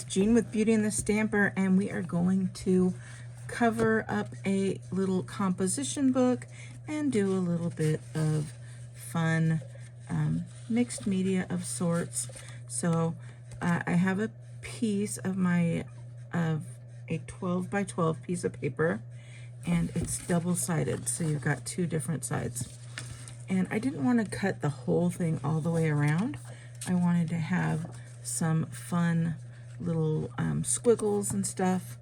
it's Jean with Beauty and the Stamper, and we are going to cover up a little composition book and do a little bit of fun mixed media of sorts. So I have a piece of a 12 by 12 piece of paper, and it's double-sided, so you've got two different sides. And I didn't want to cut the whole thing all the way around. I wanted to have some fun little squiggles and stuff.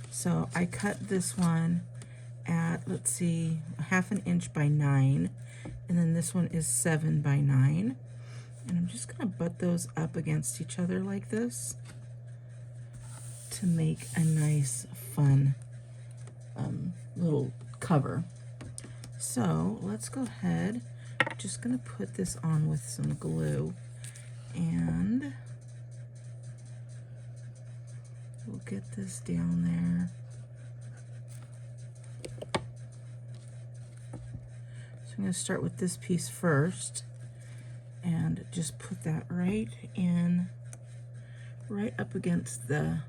So I cut this one at, let's see, 1/2 inch by 9, and then this one is 7 by 9. And I'm just gonna butt those up against each other like this to make a nice, fun little cover. So let's go ahead. I'm just gonna put this on with some glue, and we'll get this down there. So I'm gonna start with this piece first and just put that right up against the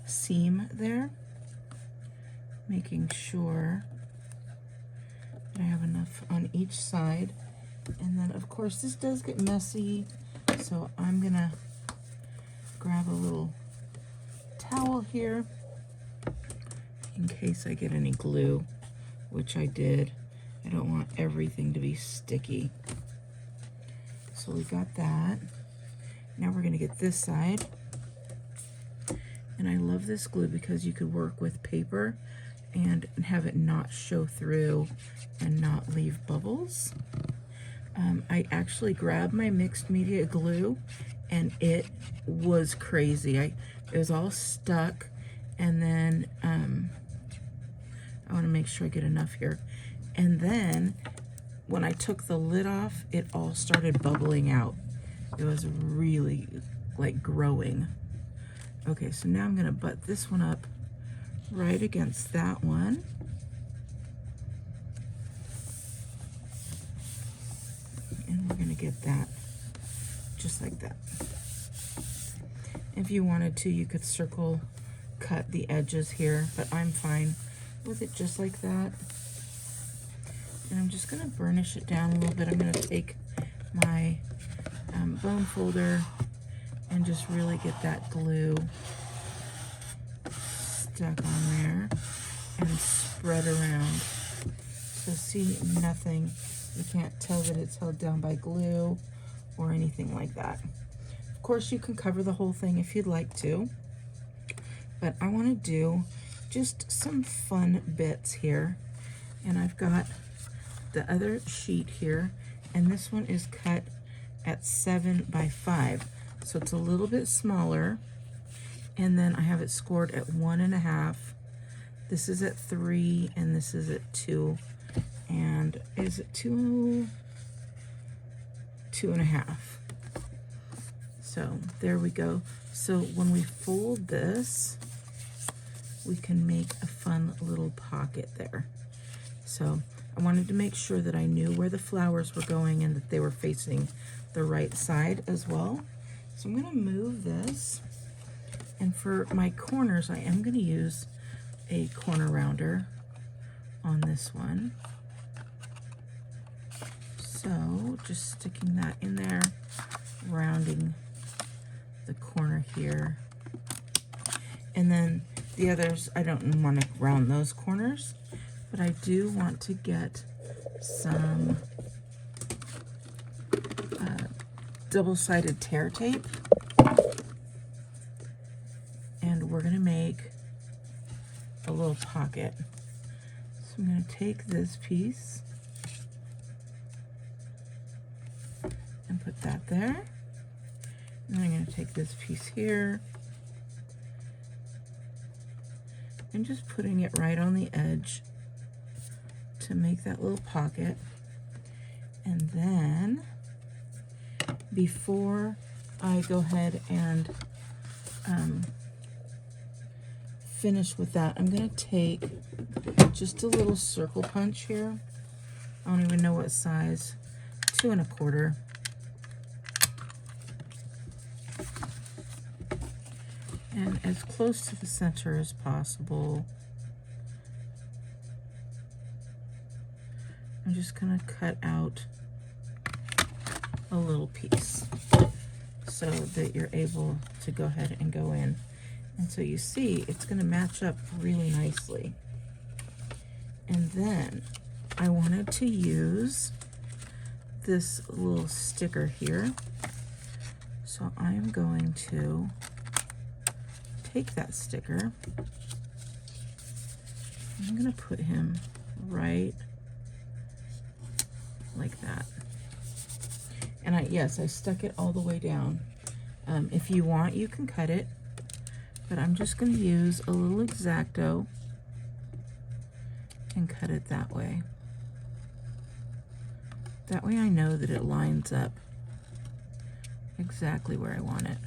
seam there, making sure I have enough on each side. And then of course this does get messy, so I'm gonna grab a little towel here in case I get any glue, which I did. I don't want everything to be sticky. So we got that. Now we're gonna get this side. And I love this glue because you could work with paper and have it not show through and not leave bubbles. I actually grabbed my mixed media glue and it was crazy. It was all stuck, and then I want to make sure I get enough here. And then when I took the lid off, it all started bubbling out. It was really like growing. Okay, so now I'm gonna butt this one up right against that one. And we're gonna get that just like that. If you wanted to, you could circle cut the edges here, but I'm fine with it just like that. And I'm just gonna burnish it down a little bit. I'm gonna take my bone folder and just really get that glue stuck on there and spread around. So see, nothing, you can't tell that it's held down by glue or anything like that. Of course, you can cover the whole thing if you'd like to, but I want to do just some fun bits here. And I've got the other sheet here, and this one is cut at 7 by 5. So it's a little bit smaller. And then I have it scored at 1.5. This is at 3, and this is at 2. And is it 2? 2.5. So there we go. So when we fold this, we can make a fun little pocket there. So I wanted to make sure that I knew where the flowers were going and that they were facing the right side as well. So I'm gonna move this, and for my corners, I am gonna use a corner rounder on this one. So just sticking that in there, rounding the corner here. And then the others, I don't want to round those corners, but I do want to get some double-sided tear tape, and we're gonna make a little pocket. So I'm gonna take this piece and put that there, and then I'm gonna take this piece here and just putting it right on the edge to make that little pocket. And then before I go ahead and finish with that, I'm gonna take just a little circle punch here. I don't even know what size, 2 1/4. and as close to the center as possible. I'm just going to cut out a little piece so that you're able to go ahead and go in. And so you see it's going to match up really nicely. And then I wanted to use this little sticker here. So I am going to take that sticker. I'm going to put him right like that. And yes, I stuck it all the way down. If you want, you can cut it, but I'm just going to use a little X-Acto and cut it that way. That way I know that it lines up exactly where I want it.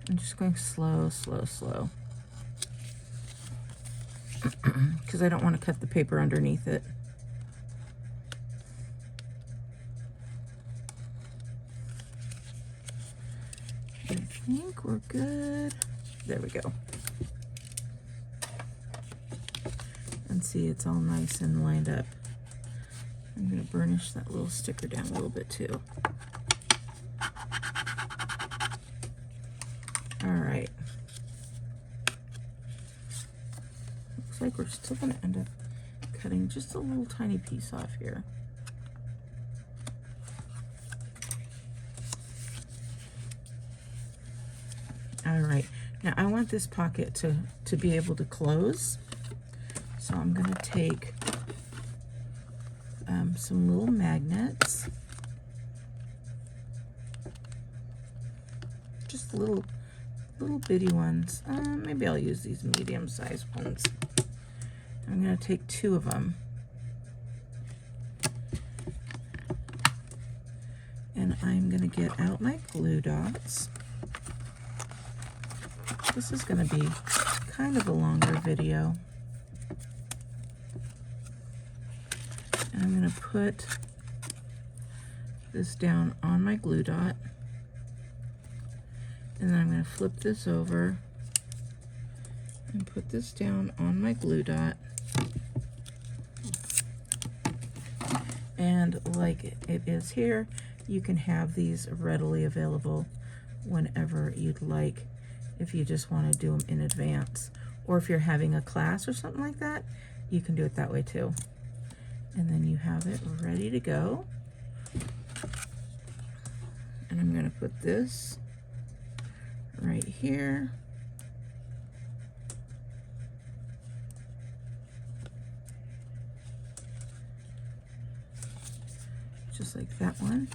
I'm just going slow, slow, slow. Because I don't want to cut the paper underneath it. I think we're good. There we go. And see, it's all nice and lined up. I'm going to burnish that little sticker down a little bit too. All right. Looks like we're still going to end up cutting just a little tiny piece off here. All right. Now I want this pocket to be able to close. So I'm going to take some little magnets. Just little bitty ones. Maybe I'll use these medium-sized ones. I'm going to take 2 of them. And I'm going to get out my glue dots. This is going to be kind of a longer video. And I'm going to put this down on my glue dot. And then I'm going to flip this over and put this down on my glue dot. And like it is here, you can have these readily available whenever you'd like, if you just want to do them in advance. Or if you're having a class or something like that, you can do it that way too. And then you have it ready to go. And I'm going to put this right here. Just like that one.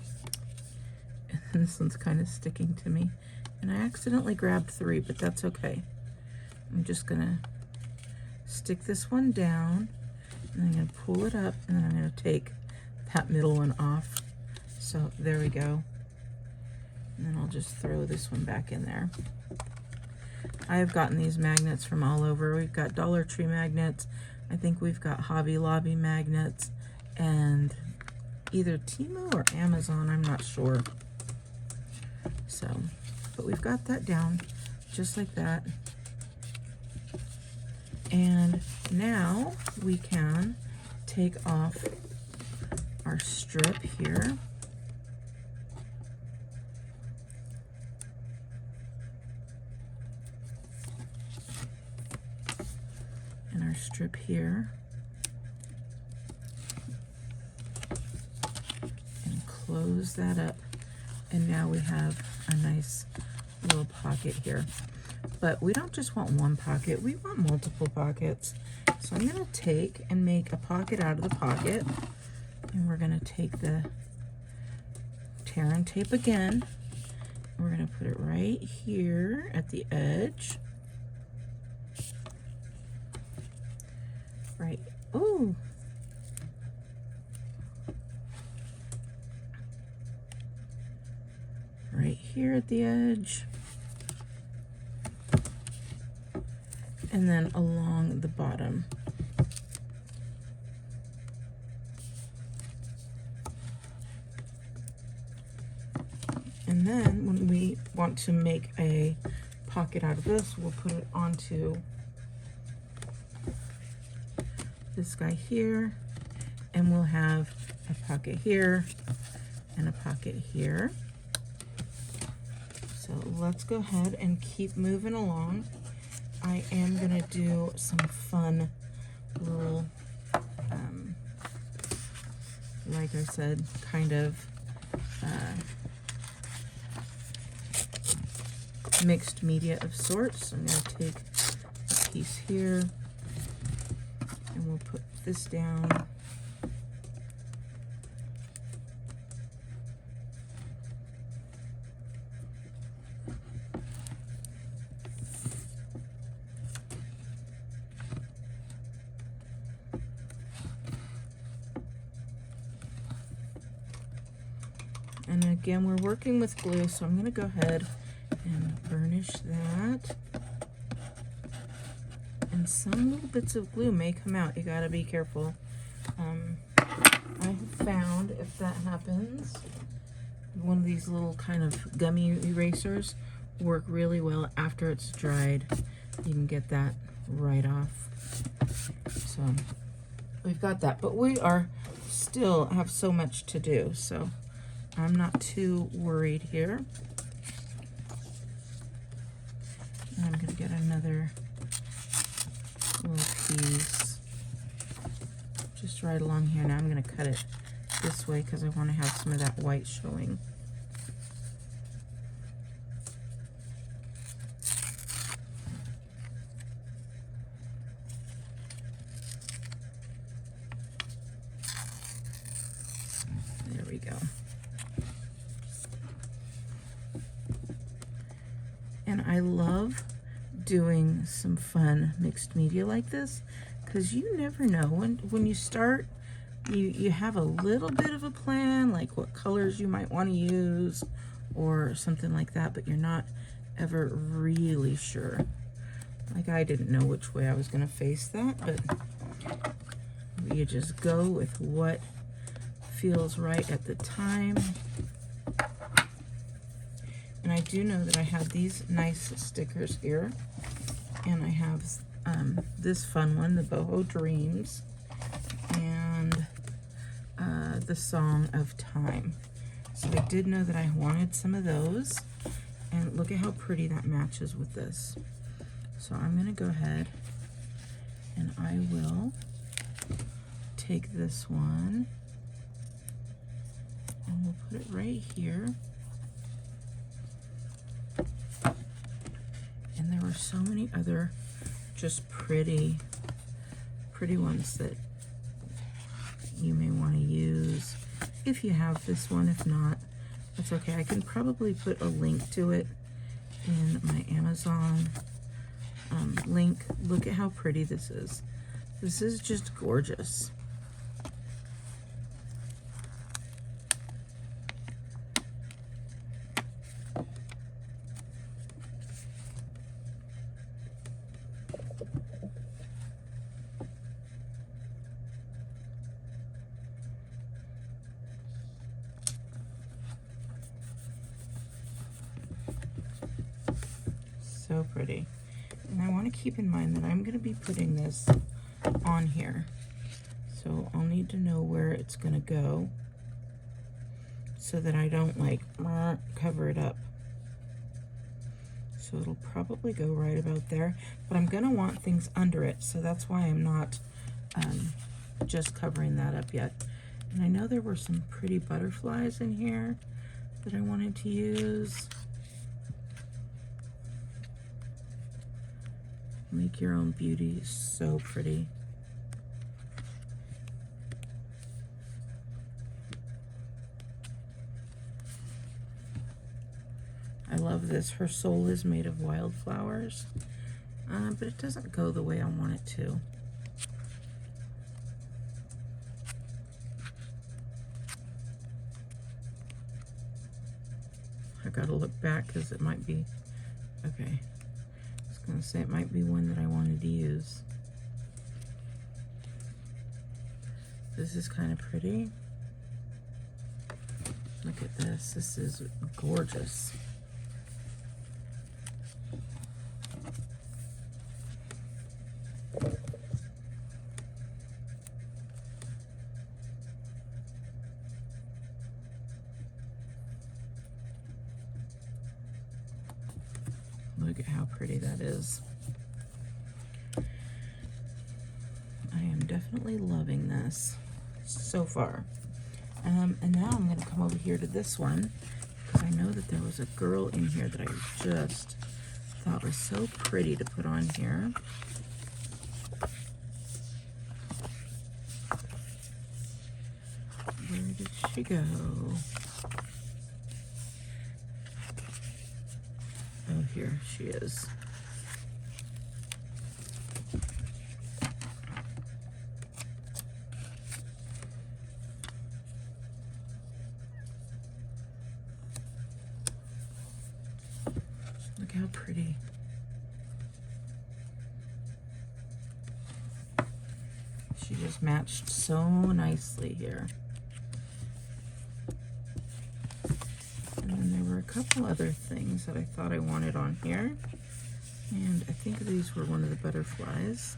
And this one's kind of sticking to me. And I accidentally grabbed 3, but that's okay. I'm just going to stick this one down, and I'm going to pull it up, and then I'm going to take that middle one off. So there we go. And then I'll just throw this one back in there. I have gotten these magnets from all over. We've got Dollar Tree magnets. I think we've got Hobby Lobby magnets, and either Temu or Amazon, I'm not sure. So, but we've got that down just like that. And now we can take off our strip here. And our strip here. And close that up. And now we have a nice little pocket here. But we don't just want one pocket, we want multiple pockets. So I'm going to take and make a pocket out of the pocket. And we're going to take the tear and tape again. And we're going to put it right here at the edge. Right, ooh. Right here at the edge. And then along the bottom. And then when we want to make a pocket out of this, we'll put it onto this guy here, and we'll have a pocket here and a pocket here. So let's go ahead and keep moving along. I am gonna do some fun little, like I said, kind of mixed media of sorts. I'm gonna take a piece here, and we'll put this down. And again, we're working with glue, so I'm going to go ahead and burnish that. And some little bits of glue may come out. You got to be careful. I have found if that happens, one of these little kind of gummy erasers work really well after it's dried. You can get that right off. So we've got that, but we are still have so much to do, so I'm not too worried here. And I'm going to get another little piece just right along here. Now I'm going to cut it this way because I want to have some of that white showing. There we go. And I love doing some fun mixed media like this because you never know when you start, you have a little bit of a plan, like what colors you might want to use or something like that, but you're not ever really sure. Like I didn't know which way I was going to face that, but you just go with what feels right at the time. And I do know that I have these nice stickers here, and I have this fun one, the Boho Dreams, and the Song of Time. So I did know that I wanted some of those, and look at how pretty that matches with this. So I'm going to go ahead and I will take this one and we'll put it right here. And there were so many other just pretty ones that you may want to use if you have this one. If not, that's okay. I can probably put a link to it in my Amazon link. Look at how pretty this is. This is just gorgeous. So pretty. And I want to keep in mind that I'm going to be putting this on here, so I'll need to know where it's going to go so that I don't like cover it up. So it'll probably go right about there, but I'm going to want things under it, so that's why I'm not just covering that up yet. And I know there were some pretty butterflies in here that I wanted to use. Make your own beauty. So pretty. I love this. Her soul is made of wildflowers, but it doesn't go the way I want it to. I gotta look back because it might be, okay. I was gonna say it might be one that I wanted to use. This is kind of pretty. Look Look at this. This is gorgeous. Look at how pretty that is. I am definitely loving this so far. And now I'm going to come over here to this one because I know that there was a girl in here that I just thought was so pretty to put on here. Where did she go? Oh, here she is. Look how pretty. She just matched so nicely here. And then there were a couple other things that I thought I wanted on here. And I think these were one of the butterflies.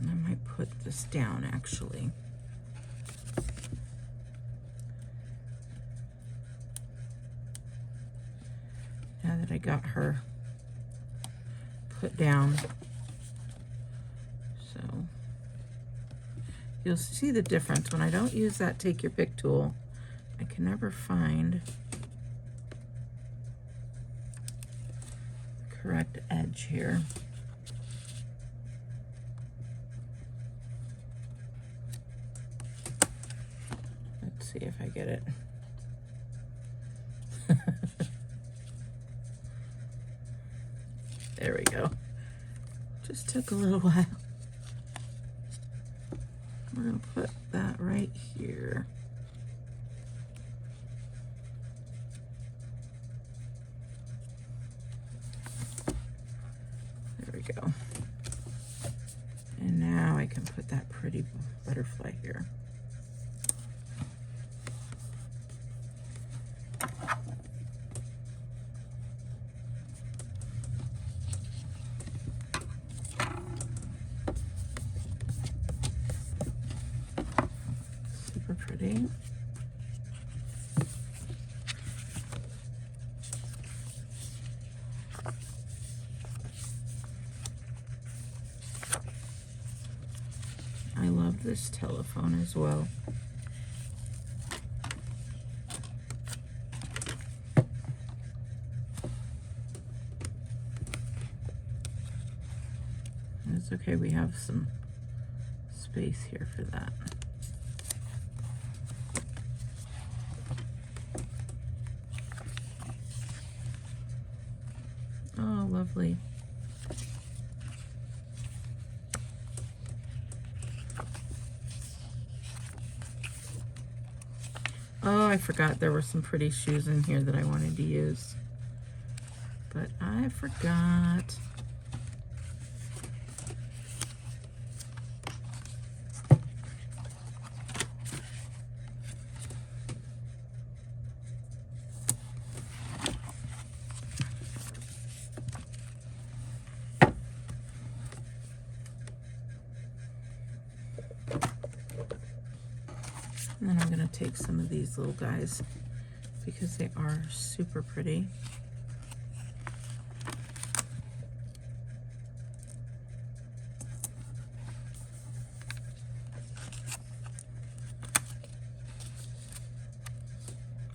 And I might put this down actually. Now that I got her put down. So you'll see the difference. When I don't use that take your pick tool, I can never find the correct edge here. Let's see if I get it. There we go. Just took a little while. We're gonna put that right here. There we go. And now I can put that pretty butterfly here. Super pretty. I love this telephone as well. It's okay, we have some space here for that. Oh, lovely. Oh, I forgot there were some pretty shoes in here that I wanted to use. But I forgot. And then I'm going to take some of these little guys because they are super pretty.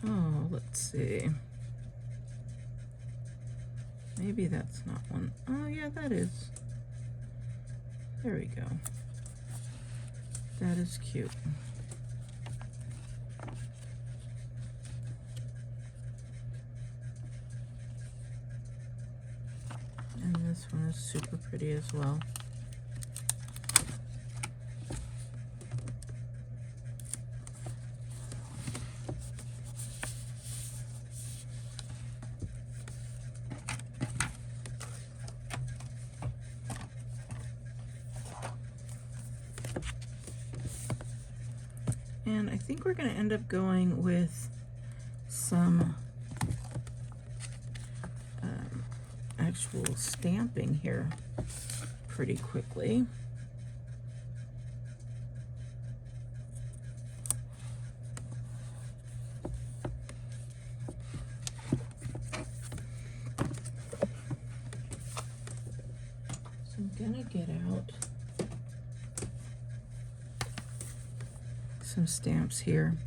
Oh, let's see. Maybe that's not one. Oh, yeah, that is. There we go. That is cute. And this one is super pretty as well. And I think we're going to end up going with some actual stamping here pretty quickly. So I'm gonna get out some stamps here.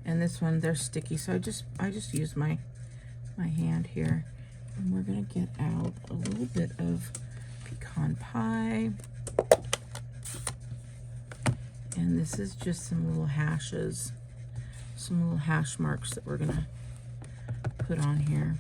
And this one, they're sticky, so I just use my hand here. And we're gonna get out a little bit of pecan pie. And this is just some little hashes, some little hash marks that we're gonna put on here.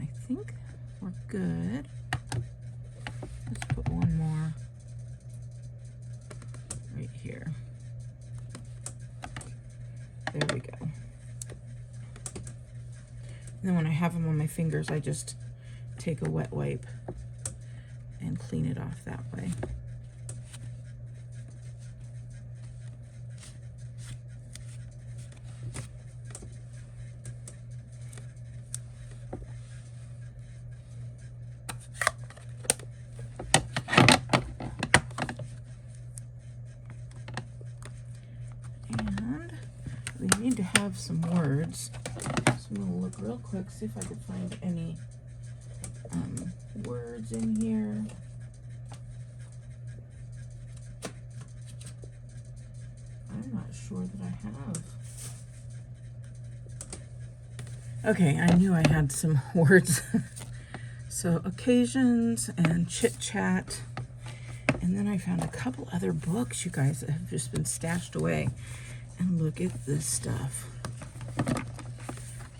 I think we're good. Let's put one more right here. There we go. And then when I have them on my fingers, I just take a wet wipe and clean it off that way. We need to have some words, so I'm going to look real quick, see if I can find any words in here. I'm not sure that I have. Okay, I knew I had some words. So occasions and chit chat. And then I found a couple other books, you guys, that have just been stashed away. And look at this stuff.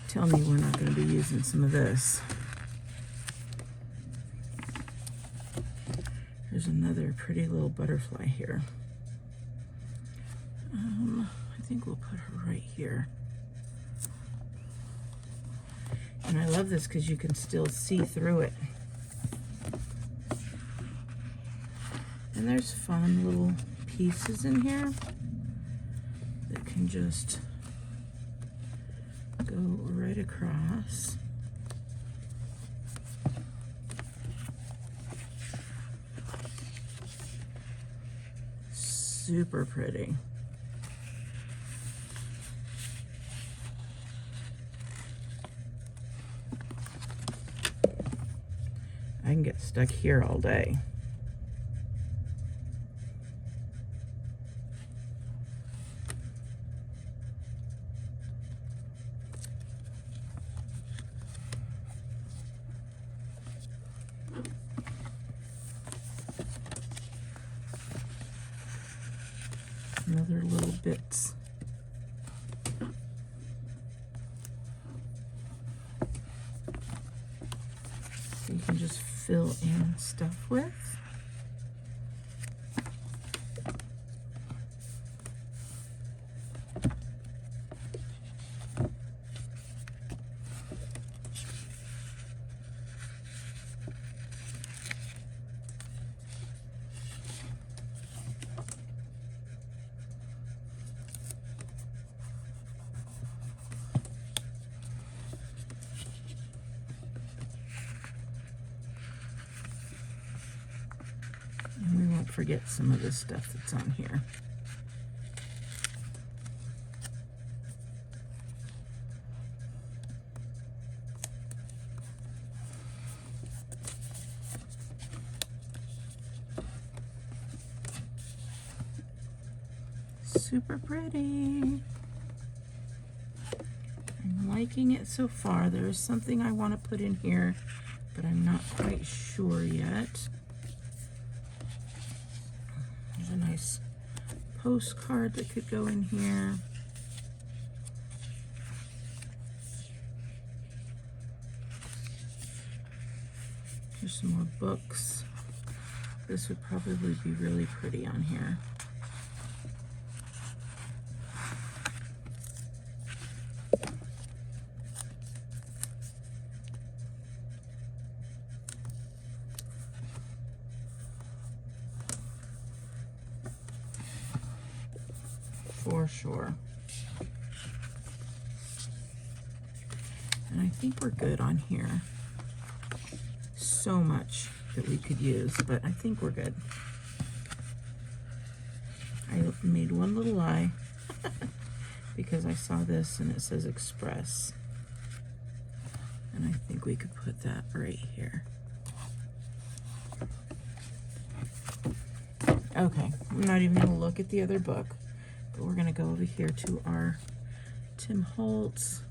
Tell me we're not going to be using some of this. There's another pretty little butterfly here. I think we'll put her right here. And I love this because you can still see through it. And there's fun little pieces in here that can just go right across. Super pretty. I can get stuck here all day. Other little bits. So you can just fill in stuff with. Forget some of this stuff that's on here. Super pretty. I'm liking it so far. There is something I want to put in here, but I'm not quite sure yet. there's a nice postcard that could go in here. Here's some more books. This would probably be really pretty on here. For sure. And I think we're good on here. So much that we could use, but I think we're good. I made one little eye because I saw this and it says Express. And I think we could put that right here. Okay, I'm not even gonna look at the other book, but we're gonna go over here to our Tim Holtz.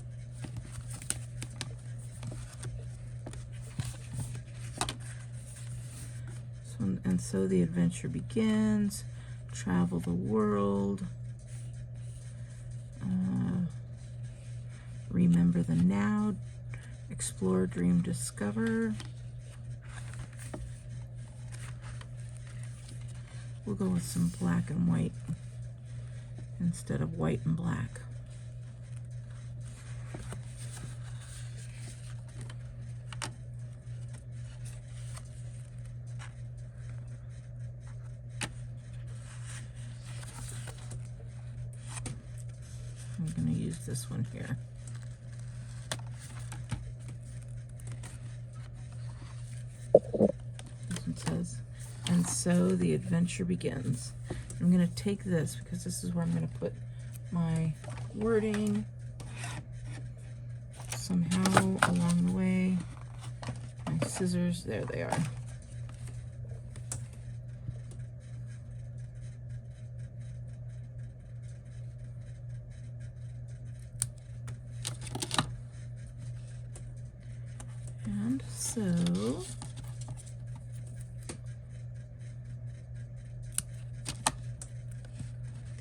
And so the adventure begins. Travel the world. Remember the now. Explore, dream, discover. We'll go with some black and white instead of white and black. I'm going to use this one here. This one says, and so the adventure begins. I'm going to take this because this is where I'm going to put my wording somehow along the way. My scissors, there they are. And so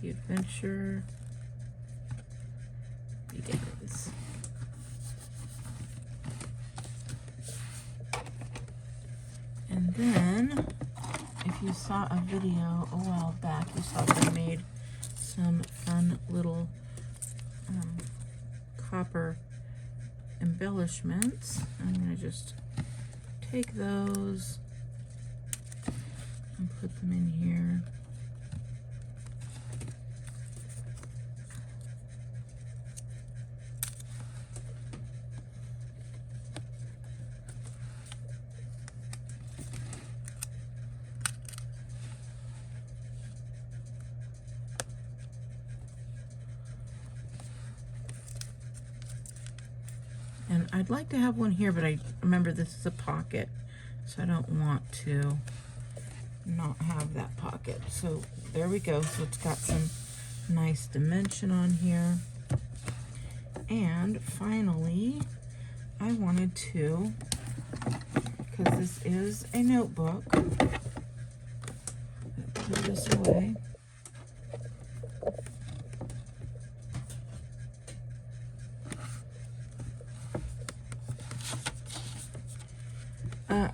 the adventure begins. And then, if you saw a video a while back, you saw that I made some fun little copper embellishments. I'm going to just take those and put them in here. And I'd like to have one here, but I remember this is a pocket, so I don't want to not have that pocket. So there we go. So it's got some nice dimension on here. And finally, I wanted to, because this is a notebook, put this away.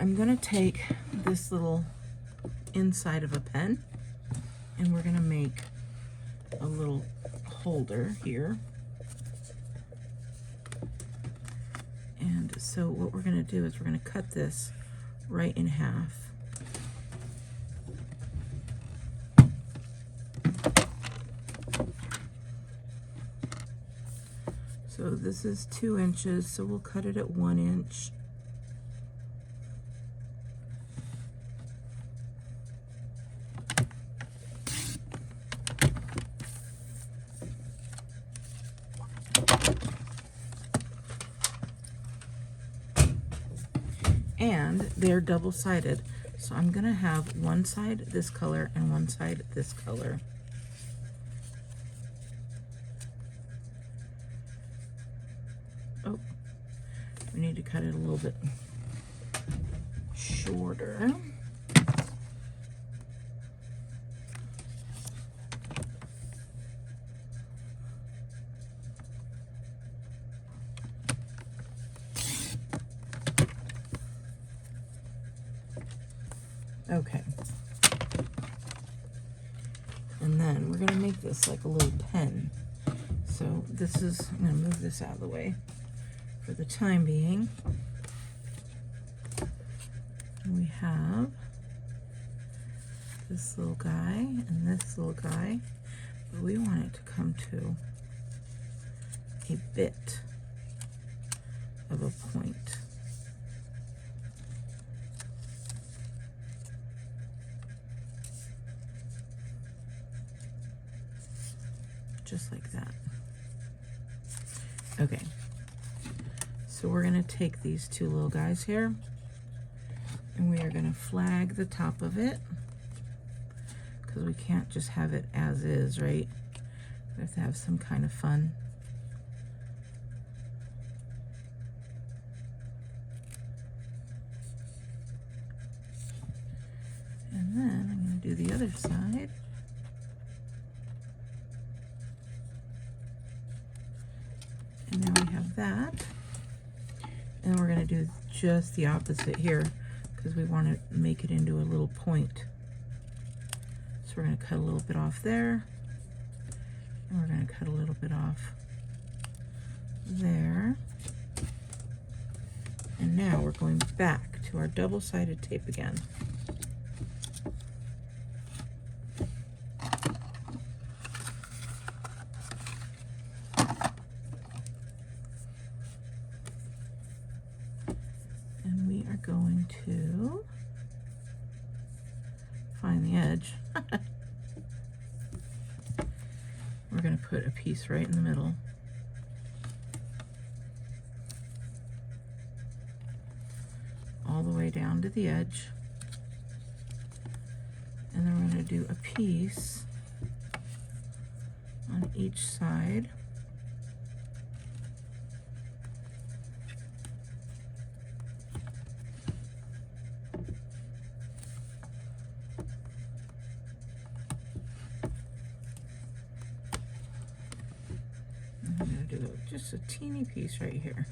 I'm going to take this little inside of a pen and we're going to make a little holder here. And so what we're going to do is we're going to cut this right in half. So this is 2 inches, so we'll cut it at 1 inch. And they're double-sided, so I'm gonna have one side this color and one side this color. Oh, we need to cut it a little bit shorter. Okay. And then we're gonna make this like a little pen. So this is, I'm gonna move this out of the way for the time being. We have this little guy and this little guy, but we want it to come to a bit of a point. Just like that. Okay, so we're gonna take these two little guys here and we are gonna flag the top of it because we can't just have it as is, right? We have to have some kind of fun. And then I'm gonna do the other side. And now we have that. And we're gonna do just the opposite here because we want to make it into a little point. So we're gonna cut a little bit off there. And we're gonna cut a little bit off there. And now we're going back to our double-sided tape again. And we are going to find the edge. We're going to put a piece right in the middle. All the way down to the edge. And then we're going to do a piece on each side. I'm going to do just a teeny piece right here.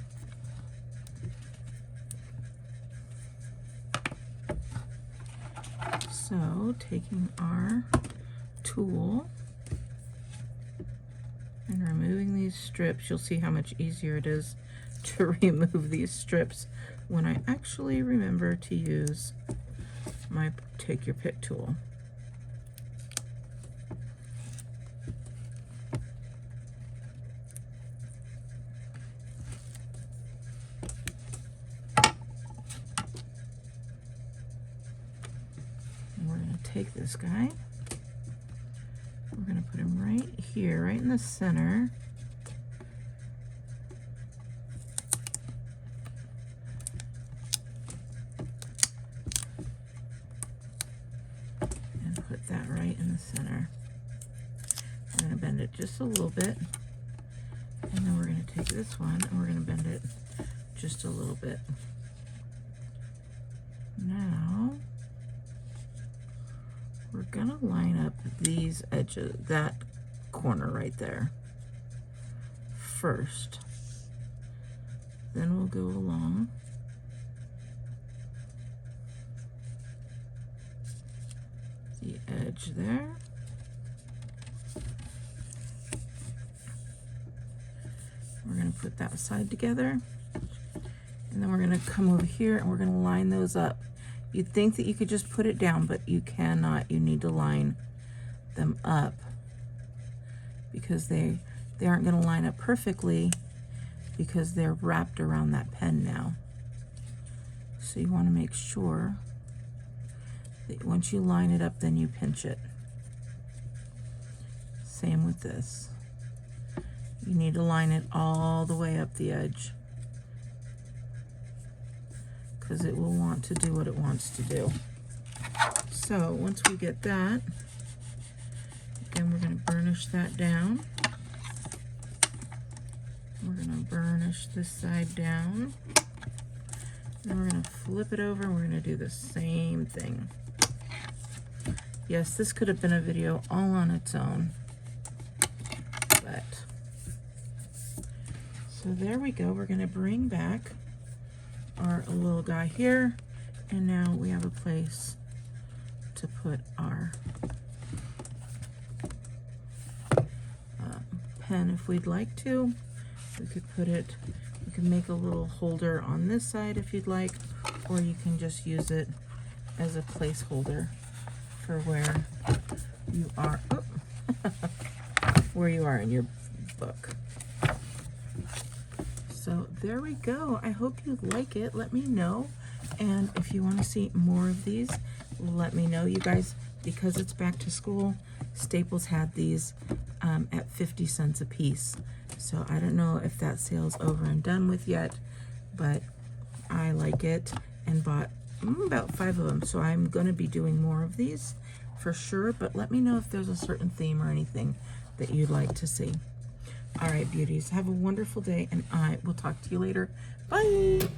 So taking our tool and removing these strips, you'll see how much easier it is to remove these strips when I actually remember to use my take your pick tool. Take this guy, we're going to put him right here, right in the center. And put that right in the center. I'm going to bend it just a little bit. And then we're going to take this one and we're going to bend it just a little bit. Now, we're gonna line up these edges, that corner right there first. Then we'll go along the edge there. We're gonna put that side together. And then we're gonna come over here and we're gonna line those up. You'd think that you could just put it down, but you cannot. You need to line them up because they aren't going to line up perfectly because they're wrapped around that pen now. So you want to make sure that once you line it up, then you pinch it. Same with this. You need to line it all the way up the edge, because it will want to do what it wants to do. So once we get that, then we're going to burnish that down. We're going to burnish this side down. Then we're going to flip it over and we're going to do the same thing. Yes, this could have been a video all on its own. But, so there we go. We're going to bring back our little guy here, and now we have a place to put our pen if we'd like to. We could put it, we can make a little holder on this side if you'd like, or you can just use it as a placeholder for where you are, where you are in your book. So there we go. I hope you like it. Let me know. And if you want to see more of these, let me know. You guys, because it's back to school, Staples had these at 50 cents a piece. So I don't know if that sale's over and done with yet, but I like it and bought about 5 of them. So I'm going to be doing more of these for sure, but let me know if there's a certain theme or anything that you'd like to see. All right, beauties, have a wonderful day, and I will talk to you later. Bye.